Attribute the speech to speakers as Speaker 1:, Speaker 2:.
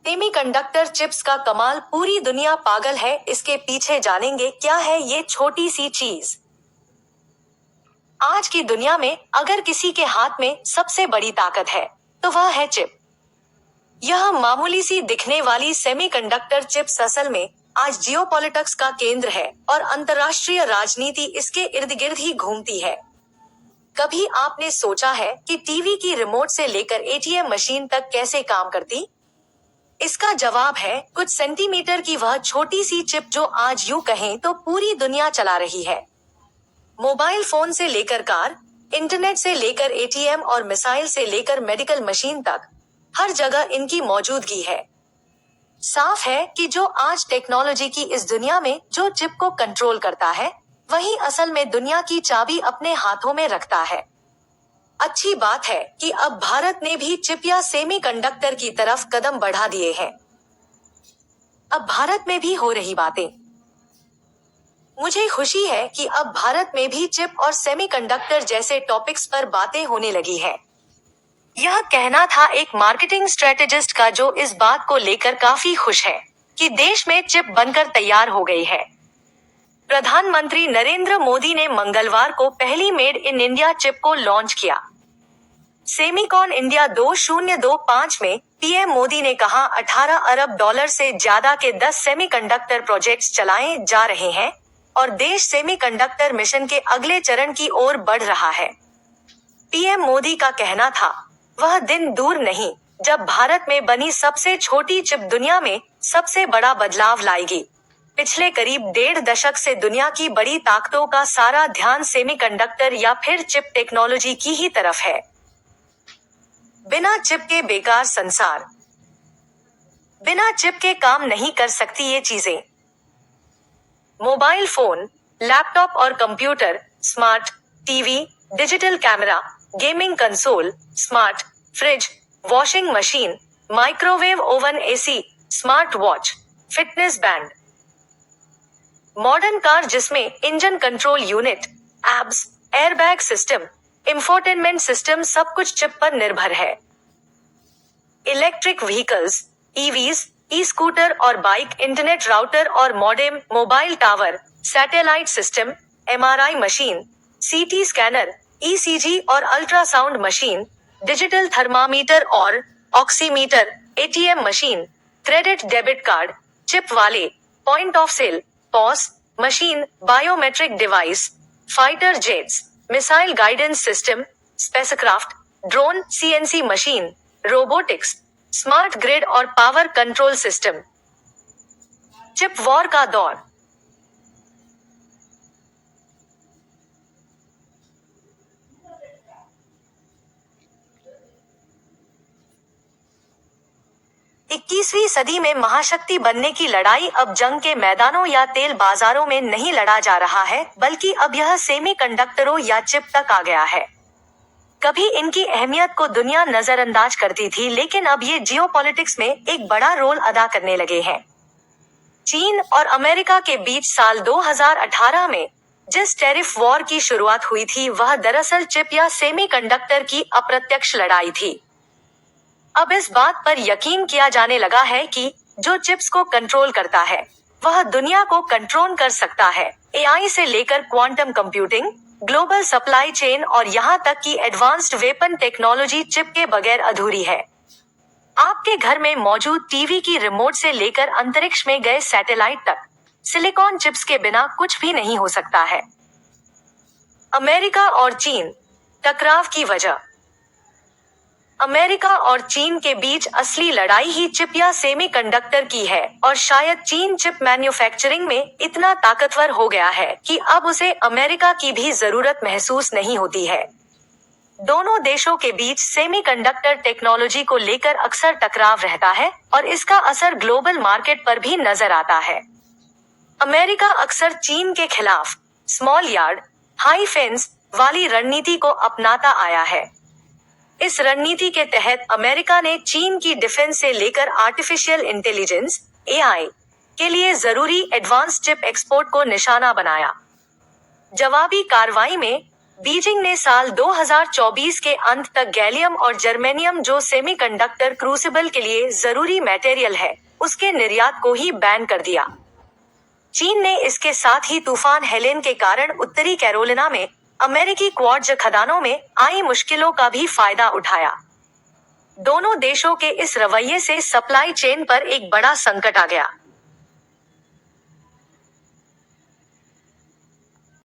Speaker 1: Semiconductor chips का कमाल, पूरी दुनिया पागल है इसके पीछे। जानेंगे क्या है ये छोटी सी चीज। आज की दुनिया में अगर किसी के हाथ में सबसे बड़ी ताकत है तो वह है चिप। यह मामूली सी दिखने वाली सेमीकंडक्टर चिप्स असल में आज जियोपॉलिटिक्स का केंद्र है और अंतर्राष्ट्रीय राजनीति इसके इर्द गिर्द ही घूमती है। कभी आपने सोचा है कि टीवी की रिमोट से लेकर एटीएम मशीन तक कैसे काम करती? इसका जवाब है कुछ सेंटीमीटर की वह छोटी सी चिप जो आज यूं कहें तो पूरी दुनिया चला रही है। मोबाइल फोन से लेकर कार, इंटरनेट से लेकर एटीएम और मिसाइल से लेकर मेडिकल मशीन तक, हर जगह इनकी मौजूदगी है। साफ है कि जो आज टेक्नोलॉजी की इस दुनिया में जो चिप को कंट्रोल करता है, वही असल में दुनिया की चाबी अपने हाथों में रखता है। अच्छी बात है कि अब भारत ने भी चिप या सेमीकंडक्टर की तरफ कदम बढ़ा दिए हैं। अब भारत में भी हो रही बातें। मुझे खुशी है कि अब भारत में भी चिप और सेमीकंडक्टर जैसे टॉपिक्स पर बातें होने लगी है। यह कहना था एक मार्केटिंग स्ट्रेटेजिस्ट का जो इस बात को लेकर काफी खुश है कि देश में चिप बनकर तैयार हो गई है। प्रधानमंत्री नरेंद्र मोदी ने मंगलवार को पहली मेड इन इंडिया चिप को लॉन्च किया। सेमीकॉन इंडिया 2025 में पीएम मोदी ने कहा 18 अरब डॉलर से ज्यादा के 10 सेमीकंडक्टर प्रोजेक्ट्स चलाए जा रहे हैं और देश सेमीकंडक्टर मिशन के अगले चरण की ओर बढ़ रहा है। पीएम मोदी का कहना था, वह दिन दूर नहीं जब भारत में बनी सबसे छोटी चिप दुनिया में सबसे बड़ा बदलाव लाएगी। पिछले करीब 1.5 दशक से दुनिया की बड़ी ताकतों का सारा ध्यान सेमीकंडक्टर या फिर चिप टेक्नोलॉजी की ही तरफ है। बिना चिप के बेकार संसार। बिना चिप के काम नहीं कर सकती ये चीजें। मोबाइल फोन, लैपटॉप और computer, smart TV, digital camera, gaming console, smart fridge, washing machine, microwave oven, AC, smart watch, fitness band. Modern car जिसमें engine control unit, ABS, airbag system, infotainment system सब कुछ chip पर निर्भर है। Electric vehicles, EVs, e scooter और bike, internet router और modem, mobile tower, satellite system, MRI machine, CT scanner, ECG और ultrasound machine, digital thermometer और oximeter, ATM machine, credit debit card, chip वाले, point of sale, POS machine, biometric device, fighter jets, missile guidance system, spacecraft, drone, CNC machine, robotics, smart grid और power control system. Chip war का दौर। इक्कीसवीं सदी में महाशक्ति बनने की लड़ाई अब जंग के मैदानों या तेल बाजारों में नहीं लड़ा जा रहा है, बल्कि अब यह सेमीकंडक्टरों या चिप तक आ गया है। कभी इनकी अहमियत को दुनिया नजरअंदाज करती थी, लेकिन अब ये जियोपॉलिटिक्स में एक बड़ा रोल अदा करने लगे हैं। चीन और अमेरिका के बीच साल 2018 में जिस टैरिफ वॉर की शुरुआत हुई थी, वह दरअसल चिप या सेमीकंडक्टर की अप्रत्यक्ष लड़ाई थी। अब इस बात पर यकीन किया जाने लगा है कि जो चिप्स को कंट्रोल करता है, वह दुनिया को कंट्रोल कर सकता है। एआई से लेकर quantum computing, global supply chain और यहाँ तक कि एडवांस्ड वेपन टेक्नोलॉजी चिप के बगैर अधूरी है। आपके घर में मौजूद टीवी की रिमोट से लेकर अंतरिक्ष में गए सैटेलाइट तक, सिलिकॉन चिप्स के बिना कुछ भी नहीं हो सकता है। अमेरिका और चीन टकराव की वजह। अमेरिका और चीन के बीच असली लड़ाई ही चिप या सेमीकंडक्टर की है और शायद चीन चिप मैन्युफैक्चरिंग में इतना ताकतवर हो गया है कि अब उसे अमेरिका की भी जरूरत महसूस नहीं होती है। दोनों देशों के बीच सेमीकंडक्टर टेक्नोलॉजी को लेकर अक्सर टकराव रहता है और इसका असर ग्लोबल मार्केट पर भी नजर आता है। अमेरिका अक्सर चीन के खिलाफ स्मॉल यार्ड, हाई फेंस वाली रणनीति को अपनाता आया है। इस रणनीति के तहत अमेरिका ने चीन की डिफेंस से लेकर आर्टिफिशियल इंटेलिजेंस (एआई) के लिए जरूरी एडवांस चिप एक्सपोर्ट को निशाना बनाया। जवाबी कार्रवाई में बीजिंग ने साल 2024 के अंत तक गैलियम और जर्मेनियम, जो सेमीकंडक्टर क्रूसिबल के लिए जरूरी मटेरियल है, उसके निर्यात को ही बैन कर दिया। चीन ने इसके साथ ही तूफान हेलेन के कारण उत्तरी कैरोलिना में अमेरिकी क्वार्ट्ज खदानों में आई मुश्किलों का भी फायदा उठाया। दोनों देशों के इस रवैये से सप्लाई चेन पर एक बड़ा संकट आ गया।